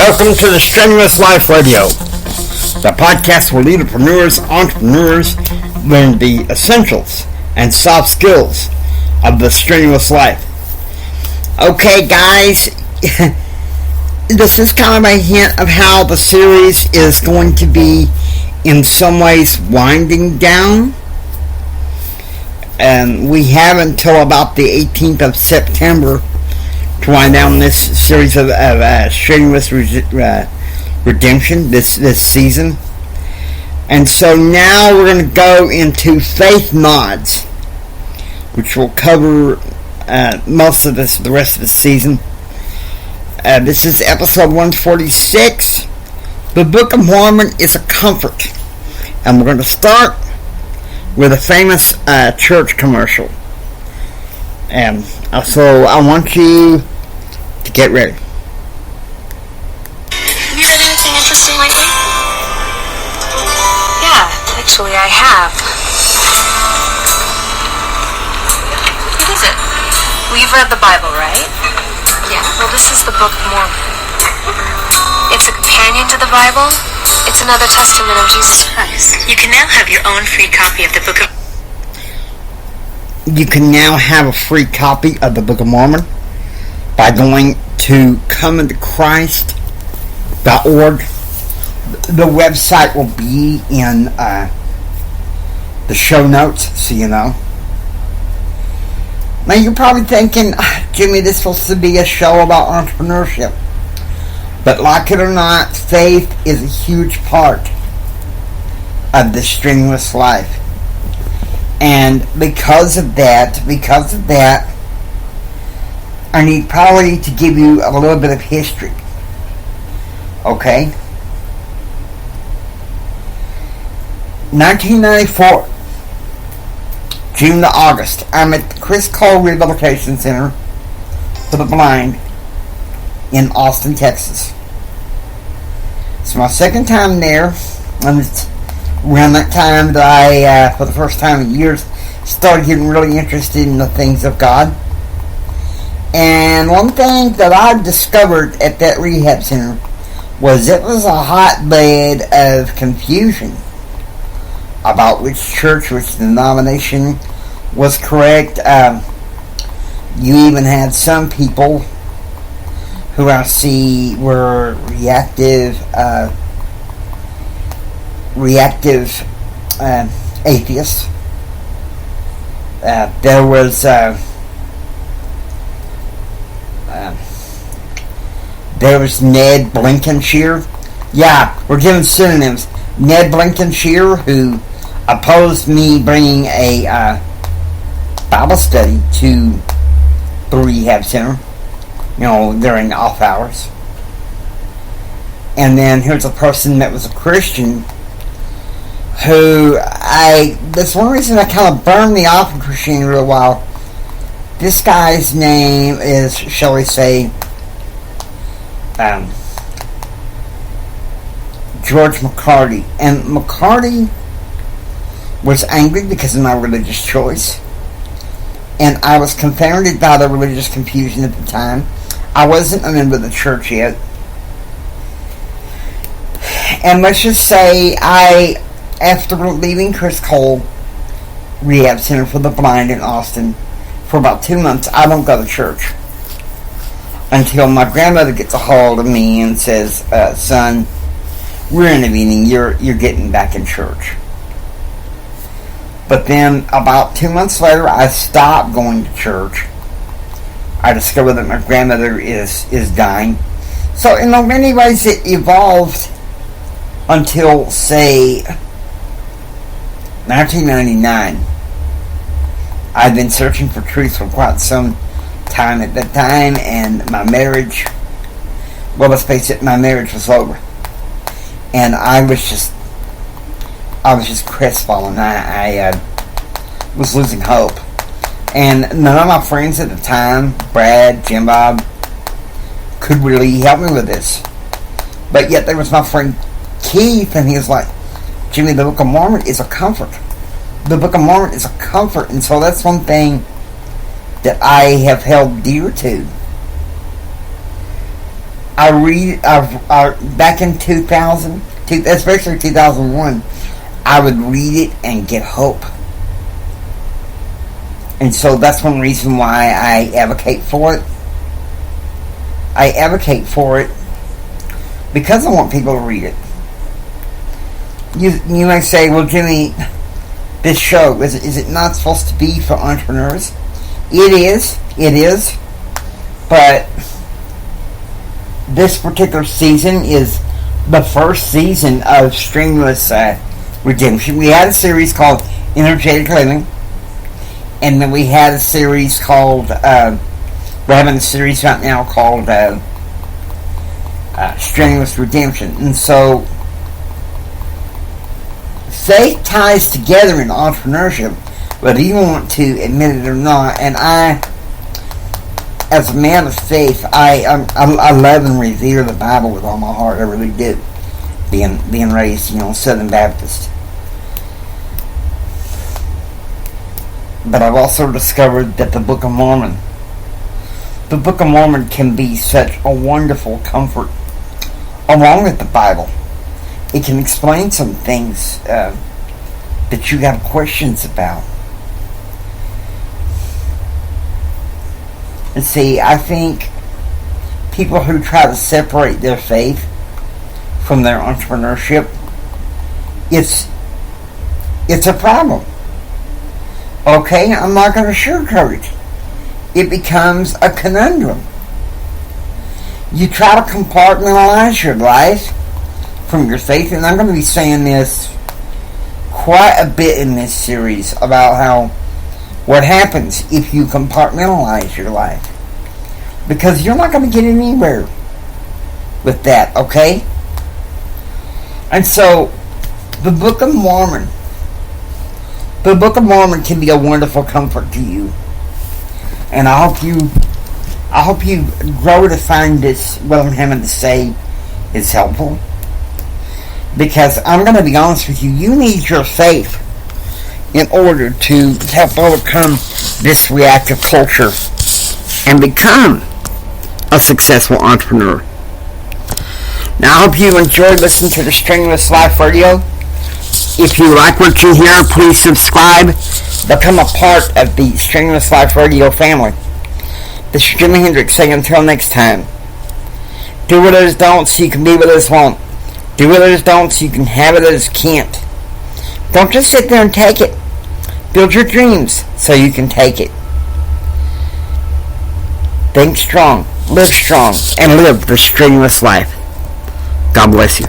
Welcome to the Strenuous Life Radio, the podcast where entrepreneurs learn the essentials and soft skills of the strenuous life. Okay, guys, this is kind of a hint of how the series is going to be in some ways winding down. And we have until about the 18th of September to wind down this series of Strenuous Redemption this season. And so now we're going to go into faith mods, which will cover most of the rest of the season. This is episode 146. The Book of Mormon is a comfort. And we're going to start with a famous church commercial. And so I want you to get ready. Have you read anything interesting lately? Yeah, actually I have. What is it? Well, you've read the Bible, right? Yeah. Well, this is the Book of Mormon. It's a companion to the Bible. It's another testament of Jesus Christ. You can now have your own free copy of the Book of You can now have a free copy of the Book of Mormon by going to comeinthechrist.org. The website will be in the show notes, so you know. Now you're probably thinking, Jimmy, this is supposed to be a show about entrepreneurship. But like it or not, faith is a huge part of the strenuous life. And because of that, I need probably to give you a little bit of history. Okay? 1994, June to August, I'm at the Chris Cole Rehabilitation Center for the Blind in Austin, Texas. It's my second time there, and it's around that time that I, for the first time in years, started getting really interested in the things of God. And one thing that I discovered at that rehab center was it was a hotbed of confusion about which church, which denomination was correct. You even had some people who I see were reactive atheists. There was Ned Blankenshire. Yeah, we're giving synonyms. Ned Blankenshire, who opposed me bringing a Bible study to the rehab center, during off hours. And then here's a person that was a Christian who that's one reason I kind of burned me off in Christianity for a while. This guy's name is, shall we say, George McCarty. And McCarty was angry because of my religious choice. And I was confounded by the religious confusion at the time. I wasn't a member of the church yet. And let's just say after leaving Chris Cole Rehab Center for the Blind in Austin for about 2 months, I don't go to church until my grandmother gets a hold of me and says, son, we're intervening, you're getting back in church. But then about 2 months later, I stopped going to church. I discovered that my grandmother is dying. So in many ways it evolved until, say, 1999. I'd been searching for truth for quite some time at that time, and my marriage, well, let's face it, my marriage was over. And I was just crestfallen. I was losing hope. And none of my friends at the time, Brad, Jim Bob, could really help me with this. But yet there was my friend Keith, and he was like, Jimmy, the Book of Mormon is a comfort. The Book of Mormon is a comfort. And so that's one thing that I have held dear to. I read, back in 2000, especially 2001, I would read it and get hope. And so that's one reason why I advocate for it. I advocate for it because I want people to read it. You may say, well, Jimmy, this show, is it not supposed to be for entrepreneurs? It is. But this particular season is the first season of Strenuous Redemption. We had a series called Energetic Living, and then we had a series called, we're having a series right now called Strenuous Redemption. And so faith ties together in entrepreneurship, whether you want to admit it or not. And I, as a man of faith, I love and revere the Bible with all my heart. I really do. Being raised, Southern Baptist. But I've also discovered that the Book of Mormon can be such a wonderful comfort along with the Bible. It can explain some things that you have questions about. And see, I think people who try to separate their faith from their entrepreneurship, it's a problem. Okay, I'm not going to sugarcoat it. It becomes a conundrum. You try to compartmentalize your life from your faith, and I'm going to be saying this quite a bit in this series about what happens if you compartmentalize your life. Because you're not going to get anywhere with that, okay? And so, the Book of Mormon can be a wonderful comfort to you. And I hope you grow to find this, what I'm having to say, is helpful. Because I'm going to be honest with you, you need your faith in order to help overcome this reactive culture and become a successful entrepreneur. Now, I hope you enjoyed listening to the Strenuous Life Radio. If you like what you hear, please subscribe. Become a part of the Strenuous Life Radio family. This is Jimi Hendrix saying until next time. Do what others don't so you can be what others won't. Do what others don't so you can have what others can't. Don't just sit there and take it. Build your dreams so you can take it. Think strong, live strong, and live the strenuous life. God bless you.